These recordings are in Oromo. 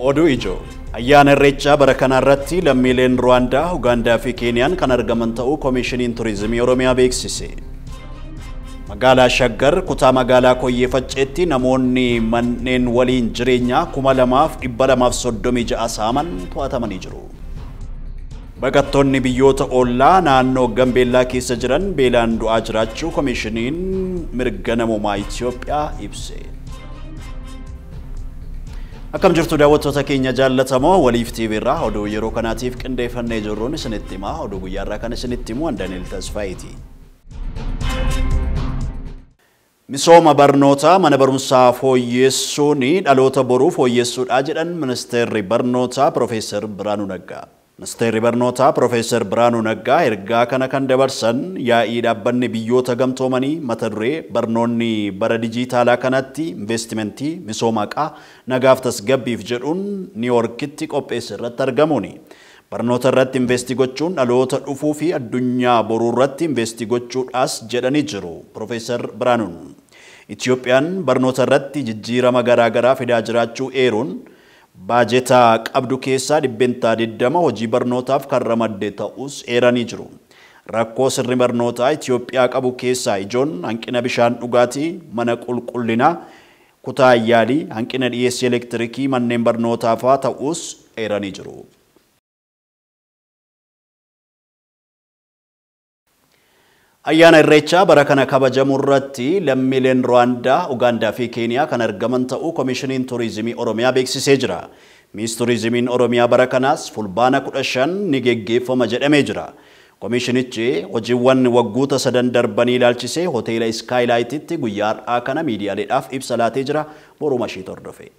Oduu ijoo ayyaana irreechaa bara kanarratti lammiileen Ruwaandaa, Ugaandaa fi Keeniyaan kan argaman ta'uu Koomishiniin Turizimii Oromiyaa beeksise. Magaalaa Shaggar kutaa magaalaa Koyyee Facceetti namoonni manneen waliin jireenyaa 2236 saaman to'atamanii jiru. Baqattoonni biyyoota ollaa naannoo Gambeellaa keessa jiran beelaan du'aa jiraachuu Koomishiniin Mirga Namummaa Itoophiyaa ibse. Akkam jirtu daawwattoota keenya jaallatamoo Waliif TV irraa oduu yeroo kanaatiif qindeeffannee jirruun isinitti himaa oduu guyyaa irraa kan isinitti himu Daniel Tasfaayiiti. Misooma barnootaa mana barumsaa fooyyessuun dhaloota boruu fooyyessuudha jedhan Ministeerri Barnootaa Profeesar Biraanuu Naggaa. Ministeerri Barnootaa Profeesar Biraanuu Naggaa ergaa kana kan dabarsan yaa'ii dhaabbanni biyyoota gamtoomanii mata duree barnoonni bara dijitaalaa kanatti investimentii misooma qaa nagaaf tasgabbiif jedhuun Niiwuorkitti qopheesse irratti argamuuni. Barnoota irratti investi gochuun dhaloota dhufuu fi addunyaa boruu irratti investi gochuudhaas jedhanii jiru. Profeesar Biraanuun Itoophiyaan barnoota irratti jijjiirama garaagaraa fidaa jiraachuu eeruun baajeta qabdu keessaa 20 hojii barnootaaf kan ramadde ta'us eeranii jiru. Rakkoo sirni barnootaa Itoophiyaa qabu keessaa ijoon hanqina bishaan dhugaatii, mana qulqullinaa, kutaa yaalii, hanqina dhiyeessii elektirikii manneen barnootaaf ta'us eeranii jiru. Ayyaana irreechaa bara kana kabajamu irratti lammiileen Ruwaandaa, Ugaandaa fi Keeniyaa kan argaman ta'uu Koomishiniin Turizimii Oromiyaa beeksisee jira. Miis Turizimiin Oromiyaa bara kanaas fulbaana 15 ni geggeeffama jedhamee jira. Koomishinichi hojiiwwan waggoota 3 darbanii ilaalchisee hoteela Skylight'tti guyyaa har'aa kana miidiyaaleedhaaf ibsa laatee jira. Boruma ishii hordofe.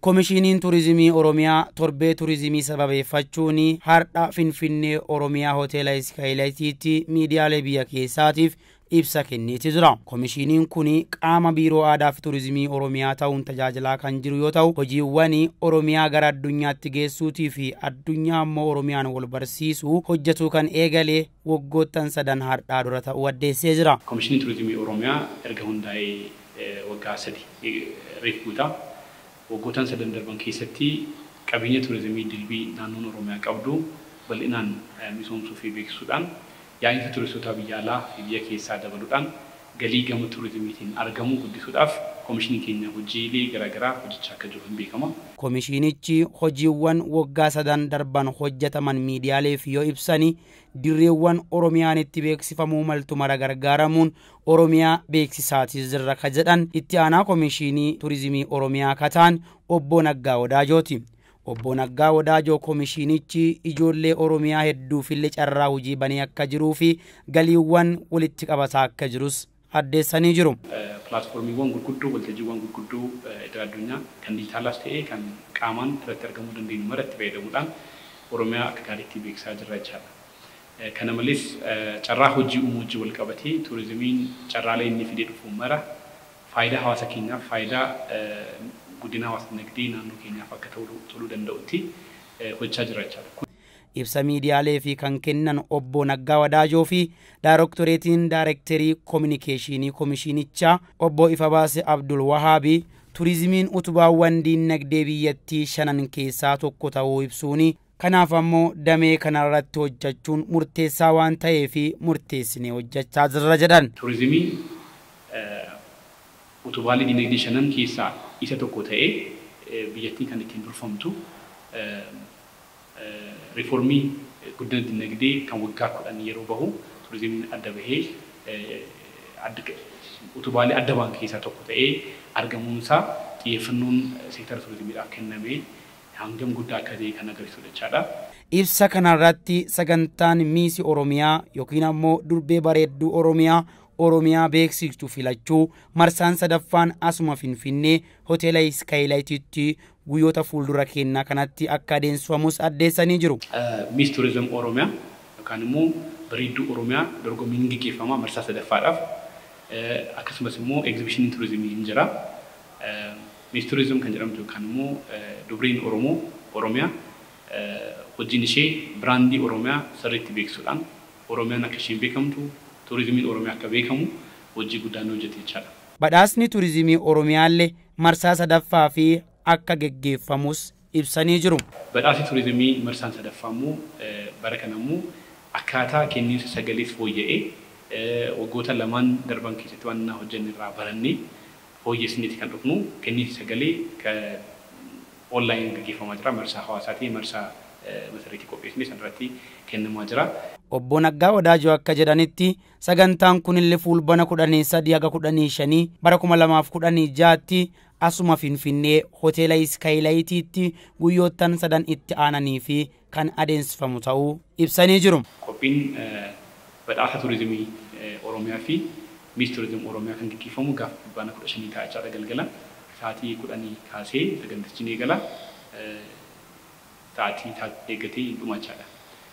Koomishiniin Turizimii Oromiyaa torbee turizimii sababeeffachuun har'a Finfinnee Oromiyaa hoteela Skylight'tti miidiyaalee biyya keessaatiif ibsa kenneeti jira. Koomishiniin kun qaama biiroo aadaa fi turizimii Oromiyaa ta'uun tajaajilaa kan jiru yoo ta'u, hojiiwwan Oromiyaa gara addunyaatti geessuutii fi addunyaa immoo Oromiyaan wal barsiisuu hojjetu kan eegalee waggoottan 3 har'aa dura ta'uu addeessee jira. Koomishiniin Turizimii Oromiyaa erga hundaa'ee waggaa 3 reeffuuta. Waggoottan 3 darban keessatti qabeenya turizimii dilbii naannoon Oromiyaa qabdu bal'inaan misoomsuu fi beeksisuudhaan yaa'insa turistootaa biyya alaa fi biyya keessaa dabaluudhaan galii gama turizimiitiin argamu guddisuudhaaf koomishiniin keenya hojiilee garaagaraa hojjechaa akka jiru beekama. Koomishinichi hojiiwwan waggaa 3 darban hojjetaman miidiyaaleef yoo ibsani dirreewwan Oromiyaan itti beeksifamuu maltu mara gargaaramuun Oromiyaa beeksisaatis jirra ka jedhan itti aanaa Koomishinii Turizimii Oromiyaa kataan Obbo Naggaa Wadaajooti. Obbo Naggaa Wadaajoo koomishinichi ijoollee Oromiyaa hedduufillee carraa hojii banee akka jiruu fi galiiwwan walitti qabataa akka jirus addeessanii jiru. Pilaatfoormiiwwan gurguddoo, waltajjiiwwan gurguddoo idil addunyaa kan dijitaalaas ta'ee kan qaamaan irratti argamuu dandeenyu maratti fayyadamuudhaan Oromiyaa akka gaariitti beeksisaa jirra jechaadha. Kana malees carraa hojii uumuu wajjin wal qabatee turizimiin carraalee inni fidee dhufu mara faayidaa hawaasa keenyaaf, faayidaa guddina hawaasa dinagdee naannoo keenyaaf akka ta'uu danda'utti hojjechaa jira jechaadha. Ibsa miidiyaalee fi kan kennan Obbo Naggaa Wadaajoo fi Daarektoreetiin Daarekterii Koominikeeshinii Koomishinichaa Obbo Ifabaase Abdul Wahaabii turizimiin utubaawwan dinagdee biyyattii 5 keessaa tokko ta'uu ibsuuni. Kanaaf ammoo damee kanarratti hojjechuun murteessaa waan ta'eef murteessinee hojjechaa jirra jedhan. Turizimiin utubaalee dinagdee 5 keessaa isa tokko ta'ee biyyattii kan ittiin durfamtu reformii guddina dinagdee kan waggaa 10 yeroo bahu turizimiin adda bahee utubaalee adda ba'an keessaa tokko ta'ee argamuunsaa xiyyeeffannoon seektara turizimiidhaaf kennamee hangam guddaa akka ta'e kan agarsiisu jechaadha. Ibsa kanarratti sagantaan Miisi Oromiyaa yookiin ammoo durbee bareedduu Oromiyaa beeksiftuu filachuu marsaan 3ffaan asuma Finfinnee hoteela Skylight'tti guyyoota fuuldura kennaa kanatti akka adeemsifamus addeessanii jiru. Miis Turizim Oromiyaa yookaan immoo bareedduu Oromiyaa dorgommiin gaggeeffama marsaa 3ffaadhaaf akkasumas immoo egzibishiniin turizimii hin jira. Miis Turizim kan jedhamtu yookaan immoo dubriin Oromiyaa hojiin ishee biraandii Oromiyaa sirriitti beeksisuudhaan Oromiyaan akka isheen beekamtu turizimiin Oromiyaa akka beekamu hojii guddaan hojjete jechaadha. Badhaasni turizimii Oromiyaallee marsaa 3ffaa fi akka geggeeffamus ibsanii jiru. Badhaasa turizimii marsaan sadaffaamu barakanamu akkaataa kenniinsa sagaleef fooyya'ee waggoota lamaan darban keessatti waan hojjenne irraa barannee fooyyesniiti kan dhufnu kenniinsa sagalee online gaggeeffamaa jira marsaa hawaasaatii marsaa masariitii qopheessine sanarratti kennamaa jira. Obbo Naggaa Wadaajoo akka jedhanitti sagantaan kunillee fulbana 13 haga 15 bara 2016tti asuma Finfinnee hoteela Iskaayilaayitiitti guyyoottan 3 itti aananii fi kan adeemsifamu ta'uu ibsanii jiru. Qophiin badhaasa turizimii Oromiyaa fi Miis Turizimii Oromiyaa kan gaggeeffamu gaafa fulbana 15 taa'achaadha galgala sa'aatii 10 kaasee sagantichi ni eegala sa'aatii eeggatee dhumachaadha.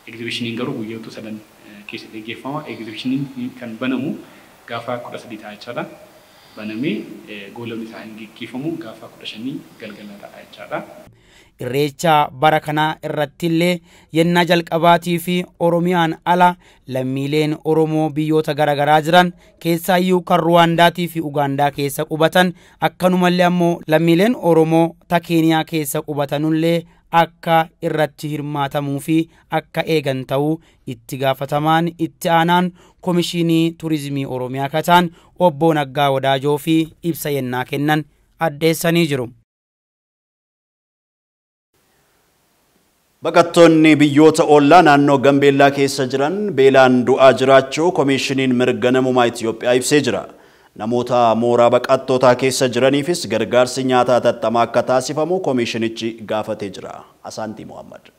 Exhibitioniin garuu guyyoota 3 keessatti gaggeeffama. Exhibitioniin kan banamu gaafa 13 taa'achaadha. Banamee goolabni isaa hin gaggeeffamu gaafa 15 galgala taa'achaadha. Irreecha bara kanaa irrattillee yennaa jalqabaatii fi Oromiyaan ala lammiileen Oromoo biyyoota garaagaraa jiran keessaayyuu kan Ruwaandaatii fi Ugaandaa keessa qubatan akkanumallee ammoo lammiileen Oromoo ta Keeniyaa keessa qubatanullee akka irratti hirmaatamuu fi akka eegan ta'uu itti gaafatamaan itti aanaan Komishinii Turizimii Oromiyaa kataan Obbo Naggaa Wadaajoo fi ibsa yennaa kennan addeessanii jiru. Baqattoonni biyyoota ollaa naannoo Gambeellaa keessa jiran beelaan du'aa jiraachuu Komishiniin Mirga Namummaa Itoophiyaa ibsee jira. Namoota mooraa baqattootaa keessa jiraniifis gargaarsi nyaataa hatattamaa akka taasifamu komishinichi gaafatee jira. Asaantii Muhammad.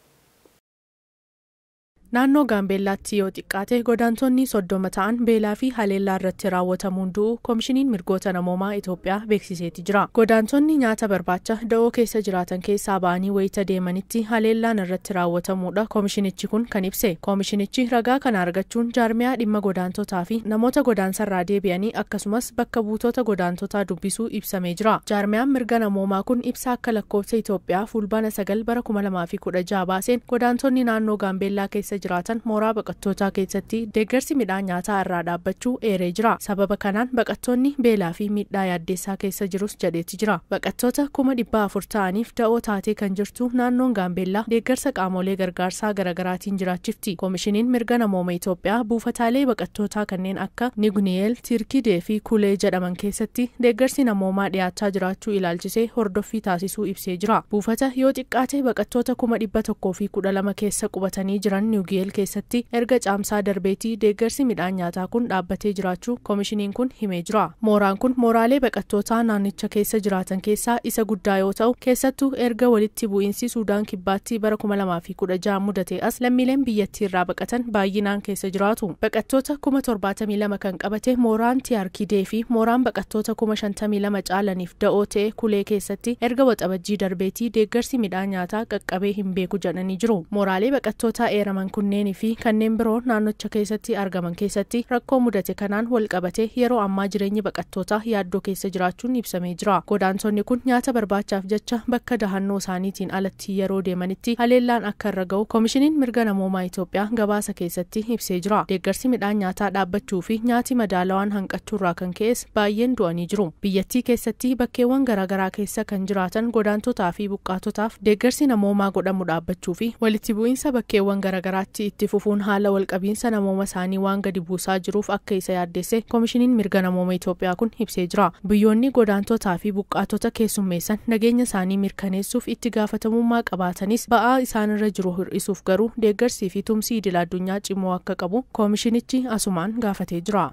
Naannoo Gaambeellaatti yoo xiqqaate godaantonni 30 ta'an beelaa fi haleellaa irratti raawwatamuun du'u Komishiniin Mirgoota Namoomaa Itoophiyaa beeksiseeti jira. Godaantonni nyaata barbaacha da'oo keessa jiraatan keessaa ba'anii wayita deemanitti haleellaan irratti raawwatamuudha komishinichi kun kan ibse. Komishinichi ragaa kana argachuun jaarmiyaa dhimma godaantotaa fi namoota godaansarraa deebi'anii akkasumas bakka buutota godaantotaa dubbisuu ibsamee jira. Jaarmiyaan mirga namoomaa kun ibsa akka lakkoofsa Itoophiyaa fulbaana 9 bara 2016 baaseen godaantonni naannoo Gaambeellaa keessa jiraatan mooraa baqattootaa keessatti deeggarsi midhaan nyaataa irraa dhaabbachuu eeree jira. Sababa kanaan baqattoonni beelaa fi miidhaa yaaddeessaa keessa jirus jedheeti jira. Baqattoota 400 ta'aniif da'oo taatee kan jirtu naannoon Gaambeellaa deeggarsa qaamolee gargaarsaa garaagaraatiin jiraachifti. Komishiniin Mirga Namoomaa Itoophiyaa buufataalee baqattootaa kanneen akka Niguniyeel, Tirkidee fi Kulee jedhaman keessatti deeggarsi namoomaa dhiyaachaa jiraachuu ilaalchisee hordoffii taasisuu ibsee jira. Buufata yoo xiqqaate baqattoota 112 keessa qubatanii jiran Niguniyeel keessatti erga caamsaa darbeetii deeggarsi midhaan nyaataa kun dhaabbatee jiraachuu komishiniin kun himee jira. Mooraan kun mooraalee baqattootaa naannicha keessa jiraatan keessaa isa guddaa yoo ta'u keessattuu erga walitti bu'iinsi Suudaan Kibbaatti bara 2016 mudate as lammiileen biyyattii irraa baqatan baay'inaan keessa jiraatu. Baqattoota 72 kan qabate mooraan Tiyaarkidee fi mooraan baqattoota 52 caalaniif da'oo ta'e Kulee keessatti erga waxabajjii darbeetii deeggarsi midhaan nyaataa qaqqabee hin beeku jedhanii jiru. Mooraalee baqattootaa eeraman kunneenii fi kanneen biroo naannocha keessatti argaman keessatti rakkoo mudate kanaan wal qabate yeroo ammaa jireenyi baqattootaa yaaddoo keessa jiraachuun ibsamee jira. Godaantonni kun nyaata barbaachaaf jecha bakka dahannoo isaaniitiin alatti yeroo deemanitti haleellaan akka irra ga'u komishiniin mirga namoomaa Itoophiyaa gabaasa keessatti ibsee jira. Deeggarsi midhaan nyaataa dhaabbachuu fi nyaati madaalawaan hanqachuurraa kan ka'es baay'een du'anii jiru. Biyyattii keessatti bakkeewwan garaagaraa keessa kan jiraatan godaantotaa fi buqqaatotaaf deeggarsi namoomaa godhamu dhaabbachuu fi walitti bu'iinsa bakkeewwan garaagaraatti itti fufuun haala walqabiinsa namooma isaanii waan gadi buusaa jiruuf akka isa yaaddeesse komishiniin mirga namoomaa Itoophiyaa kun ibsee jira. Biyyoonni godaantotaa fi buqqaatota keessummeessan nageenya isaanii mirkaneessuuf itti gaafatamummaa qabaatanis ba'aa isaanirra jiru hir'isuuf garuu deeggarsii fi tumsii idil addunyaa cimoo akka qabu komishinichi asumaan gaafatee jira.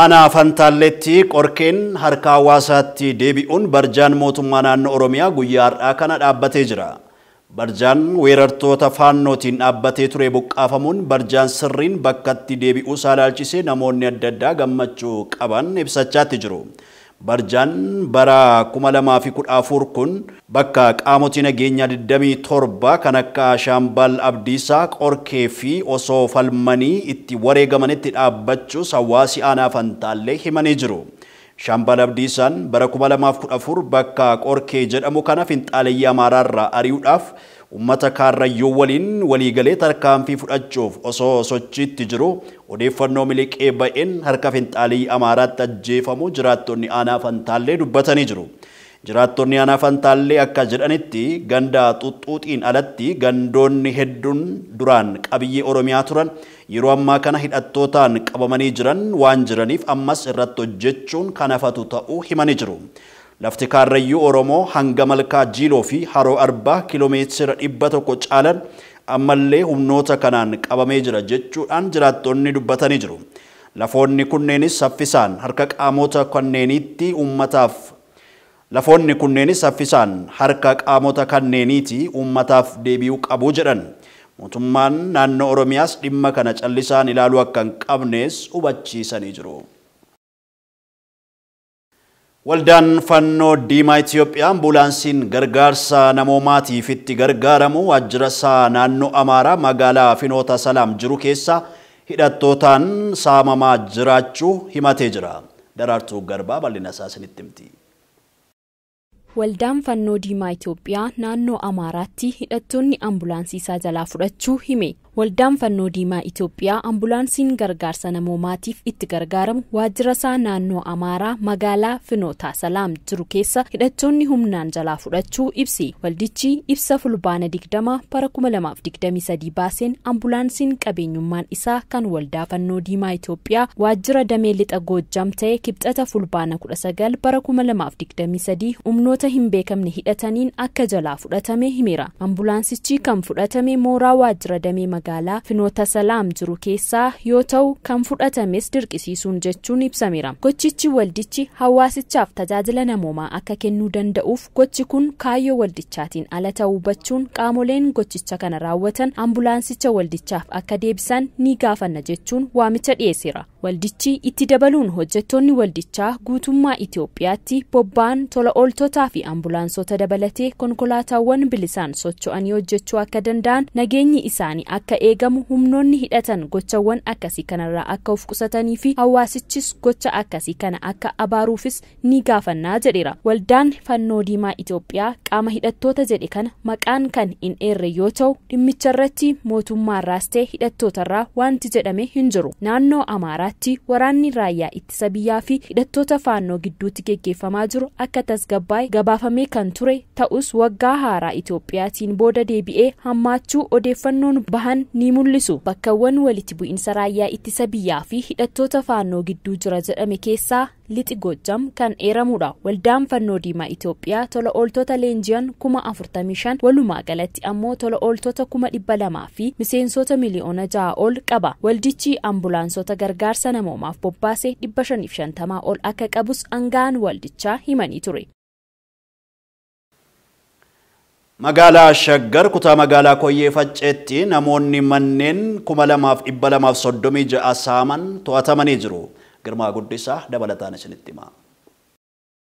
Aanaa Fantaalleetti qorkeen harka hawaasaatti deebi'uun barjaan mootummaa naannoo Oromiyaa guyyaa har'aa kana dhaabbatee jira. Barjaan weerartoota faannootiin dhaabbatee ture buqqaafamuun barjaan sirriin bakkatti deebi'uu isaa ilaalchisee namoonni adda addaa gammachuu qaban ibsachaatti jiru. Barjaan bara 2014 kun bakka qaamotii nageenyaa 27 kan akka Shaambal Abdiisaa qorkee fi osoo falmanii itti wareegamanitti dhaabbachuus hawaasi aanaa Fantaallee himanii jiru. Shaambal Abdiisaan bara 2014 bakka qorkee jedhamu kana finxaaleyyii Amaaraarraa ari'uudhaaf ummata kaarrayyuu waliin waliigalee tarkaanfii fudhachuuf osoo sochiitti jiru odeeffannoo miliqee ba'een harka finxaalii Amaaraatti ajjeefamuu jiraattonni aanaa Fantaallee dubbatanii jiru. Jiraattonni aanaa Fantaallee akka jedhanitti ganda xuxuuxiin alatti gandoonni hedduun duraan qabiyyee Oromiyaa turan yeroo ammaa kana hidhattootaan qabamanii jiran waan jiraniif ammas irratti hojjechuun kan hafatu ta'uu himanii jiru. Lafti kaarrayyuu Oromoo hanga malkaa Jiiloo fi Haroo Arbaa kiiloomeetira 100 caalan ammallee humnoota kanaan qabamee jira jechuudhaan jiraattonni dubbatanii jiru. Lafoonni kunneenis saffisaan harka qaamota kanneeniitti uummataaf deebi'uu qabu jedhan. Mootummaan naannoo Oromiyaas dhimma kana callisaan ilaaluu akka hin qabnes hubachiisanii jiru. Waldaan Fannoo Diimaa Itoophiyaa ambulaansiin gargaarsa namoomaatiif itti gargaaramu waajjira isaa naannoo Amaaraa magaalaa Finoota Salaam jiru keessa hidhattootaan saamamaa jiraachuu himatee jira. Daraartuu Garbaa bal'ina isaa isinitti himti. Waldaan Fannoo Diimaa Itoophiyaa naannoo Amaaraatti hidhattoonni ambulaansii isaa jalaa fudhachuu hime. Waldaan Fannoo Diimaa Itoophiyaa ambulaansiin gargaarsa namoomaatiif itti gargaaramu waajjira isaa naannoo Amaaraa magaalaa Finoota Salaam jiru keessa hidhattoonni humnaan jalaa fudhachuu ibsi. Waldichi ibsa fulbaana 20 bara 2023 baaseen ambulaansiin qabeenyummaan isaa kan Waldaa Fannoo Diimaa Itoophiyaa waajjira damee lixa Goojjam ta'e kibxata fulbaana 19 bara 2023 humnoota hin beekamne hidhataniin akka jalaa fudhatame himeera. Ambulaansichi kan fudhatame mooraa waajjira damee magaalaa Finoota Salaam jiru keessaa yoo ta'u kan fudhatames dirqisiisuun jechuun ibsameera. Gochichi waldichi hawaasichaaf tajaajila namoomaa akka kennuu danda'uuf gochi kun kaayyoo waldichaatiin ala ta'uu hubachuun qaamoleen gochicha kana raawwatan ambulaansicha waldichaaf akka deebisan ni gaafanna jechuun waamicha dhiyeesseera. Waldichi itti dabaluun hojjettoonni waldichaa guutummaa Itoophiyaatti bobba'an tola ooltotaa fi ambulaansota dabalatee konkolaataawwan bilisaan socho'anii hojjechuu akka danda'an nageenyi isaanii akka eegamu humnoonni hidhatan gochawwan akkasii kanarraa akka of qusatanii fi hawaasichis gocha akkasii kana akka abaaruufis ni gaafannaa jedheera. Waldaan Fannoo Diimaa Itoophiyaa qaama hidhattoota jedhe kana maqaan kan hin eerre yoo ta'u dhimmicharratti mootummaarraas ta'e hidhattootarraa wanti jedhame hin jiru. Naannoo Amaaraatti waraanni raayyaa ittisa biyyaa fi hidhattoota faannoo gidduutti geggeeffamaa jiru akka tasgabbaa'e gabaafamee kan ture ta'us waggaa haaraa Itoophiyaatiin booda deebi'ee hammaachuu odeeffannoon bahan ni mul'isu. Bakkawwan walitti bu'iinsa raayyaa ittisa biyyaa fi hidhattoota faannoo gidduu jira jedhame keessaa lixi Goojjam kan eeramudha. Waldaan Fannoo Diimaa Itoophiyaa tola ooltota leenji'an 45,000 walumaa galatti ammoo tola ooltota 200,000 fi miseensota miliyoona 6 ol qaba. Waldichi ambulaansota gargaarsa namoomaaf bobbaase 550 ol akka qabus aangaan waldichaa himanii ture. Magaalaa Shaggar kutaa magaalaa Koyyee Facceetti namoonni manneen 2,236 saaman to'atamanii jiru. Girmaa Guddisaa dabalataan isinitti hima.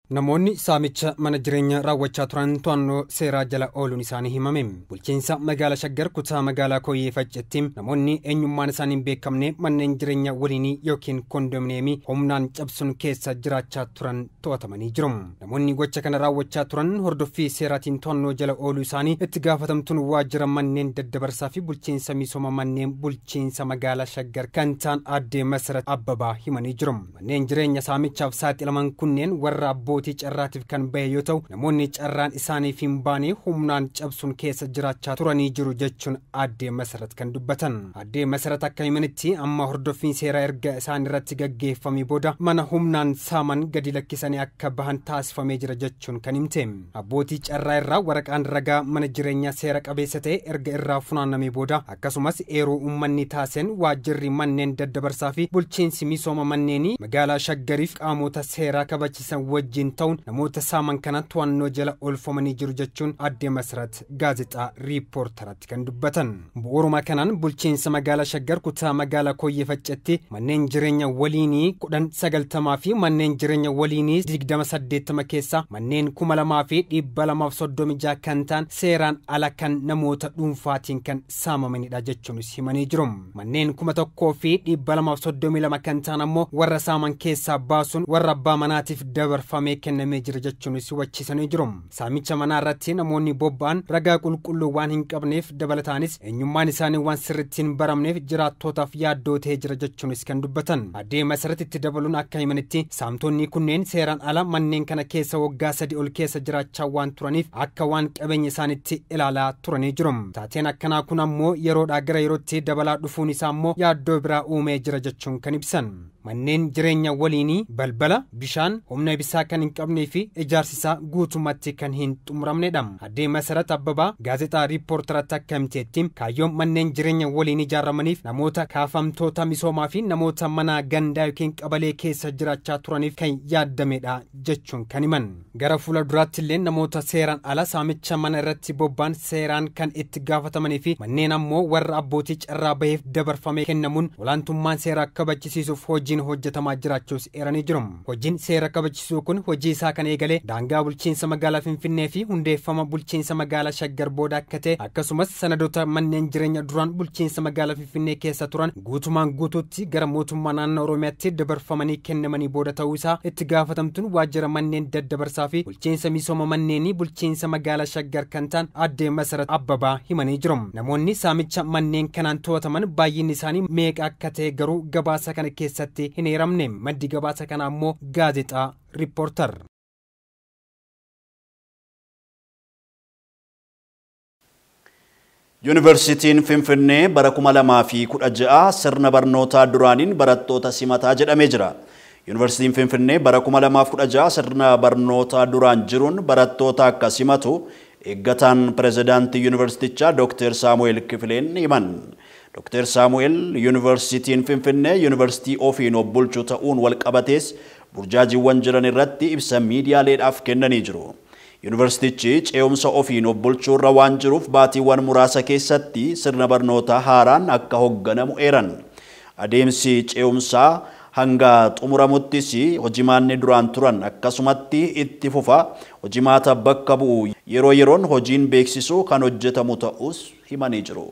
Namoonni saamicha mana jireenya raawwachaa turan to'annoo seeraa jala ooluun isaanii himame. Bulchiinsa magaalaa Shaggar kutaa magaalaa Koyyee Facceetti namoonni eenyummaan isaanii hin beekamne manneen jireenya waliinii yookiin kondominiyeemii humnaan cabsuun keessa jiraachaa turan to'atamanii jiru. Namoonni gocha kana raawwachaa turan hordoffii seeraatiin to'annoo jala ooluu isaanii itti gaafatamtuun waajjira manneen daddabarsaa fi bulchiinsa misooma manneen bulchiinsa magaalaa Shaggar kan ta'an aadde Masarat Abbabaa himanii jiru. Manneen jireenya saamichaaf saaxilaman kunneen warra abbootii carraatiif kan bahe yoo ta'u namoonni carraan isaaniif hin baane humnaan cabsuun keessa jiraachaa turanii jiru jechuun aadde Masarat kan dubbatan. Aadde Masarat akka himanitti amma hordoffiin seeraa erga isaan irratti gaggeeffamee booda mana humnaan saaman gadi lakkisanii akka bahan taasifamee jira jechuun kan himte. Abbootii carraa irraa waraqaan ragaa mana jireenyaa seera qabeessa ta'e erga irraa funaanamee booda akkasumas eeruu uummanni taaseen waajjirri manneen daddabarsaa fi bulchiinsi misooma manneenii magaalaa Shaggariif qaamota seeraa kabachiisan wajjin ta'uun namoota saaman kana to'annoo jala oolfamanii jiru jechuun aadde Masarat gaazexaa riippoortaratti kan dubbatan. Bu'uuruma kanaan bulchiinsa magaalaa Shaggar kutaa magaalaa Koyyee Facceetti manneen jireenya waliinii 90 fi manneen jireenya waliinii 28 keessa manneen 2,236 kan ta'an seeraan ala kan namoota dhuunfaatiin kan saamamanidha jechuunis himanii jiru. Manneen 1,232 kan ta'an ammoo warra saaman keessaa baasuun warra abbaa manaatiif dabarfamee dabarfamee kennamee jira jechuunis hubachiisanii jiru. Saamicha manaa irratti namoonni bobba'an ragaa qulqulluu waan hin qabneef dabalataanis eenyummaan isaanii waan sirriitti hin baramneef jiraattootaaf yaaddoo ta'ee jira jechuunis kan dubbatan. Addee Masarat itti dabaluun akka himanitti saamtonni kunneen seeraan ala manneen kana keessa waggaa 3 ol keessa jiraachaa waan turaniif akka waan qabeenya isaanitti ilaalaa turanii jiru. Taateen akkanaa kun ammoo yeroodhaa gara yerootti dabalaa dhufuun isaa ammoo yaaddoo biraa uumee jira jechuun kan ibsan. Manneen jireenya waliinii balbala bishaan humna ibisaa kan hin qabnee fi ijaarsi isaa guutummaatti kan hin xumuramnedha. Addee Masarat Abbabaa gaazexaa riippoortaratti akka himteetti kaayyoon manneen jireenya waliin ijaaramaniif namoota kaafamtoota misoomaa fi namoota mana gandaa yookiin qabalee keessa jiraachaa turaniif kan yaadamedha jechuun kan himan. Gara fuula duraatti illee namoota seeraan ala saamicha mana irratti bobba'an seeraan kan itti gaafatamanii fi manneen ammoo warra abbootii carraa baheef dabarfamee kennamuun olaantummaan seeraa kabachiisuuf hojiin hojjetamaa jiraachuus eeranii jiru. Hojiin seera kabachiisuu kun hojii isaa kan eegale daangaa bulchiinsa magaalaa Finfinnee fi hundeeffama bulchiinsa magaalaa Shaggar booda akka ta'e akkasumas sanadoota manneen jireenya duraan bulchiinsa magaalaa Finfinnee keessa turan guutumaan guutuutti gara mootummaa naannoo Oromiyaatti dabarfamanii kennamanii booda ta'uu isaa itti gaafatamtuun waajjira manneen daddabarsaa fi bulchiinsa misooma manneenii bulchiinsa magaalaa Shaggar kan ta'an Addee Masarat Abbabaa himanii jiru. Namoonni saamicha manneen kanaan to'ataman baay'inni isaanii meeqa akka ta'e garuu gabaasa kana keessatti hin eeramne. Maddi gabaasa kana ammoo gaazexaa riippoortar. Yuunivarsiitiin Finfinnee bara 2016 sirna barnootaa duraaniin barattoota simataa jedhamee jira. Yuunivarsiitiin Finfinnee bara 2016 sirna barnootaa duraan jiruun barattoota akka simatu eeggataan pirezidaantii yuunivarsiitichaa Dr. Saamu'eel Kifileen himan. Dr. Saamu'eel Yuunivarsiitiin Finfinnee yuunivarsiitii ofiin of bulchu ta'uun walqabatees burjaajiiwwan jiran irratti ibsa miidiyaaleedhaaf kennanii jiru. Yuunivarsiitichi ce'umsa ofiin of bulchuurra waan jiruuf baatiiwwan muraasa keessatti sirna barnootaa haaraan akka hoogganamu eeran. Adeemsi ce'umsaa hanga xumuramuttis hojimaanni duraan turan akkasumatti itti fufa. Hojimaata bakka bu'u yeroo yeroon hojiin beeksisuu kan hojjetamu ta'us himanii jiru.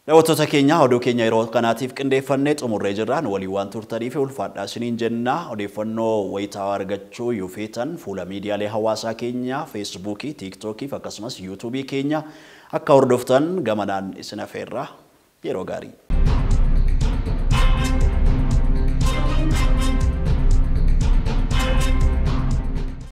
Daawwattoota keenya oduu keenya yeroo kanaatiif qindeeffannee xumurree jirra. Walii waan turtaniif ulfaadhaa isiniin jenna. Odeeffannoo wayitaawaa argachuu yoo feetan fuula miidiyaalee hawaasaa keenya Feesbuukii, Tiiktookii akkasumas Yuutuubii keenya akka hordoftan gamanaan isin affeerra. Yeroo gaarii.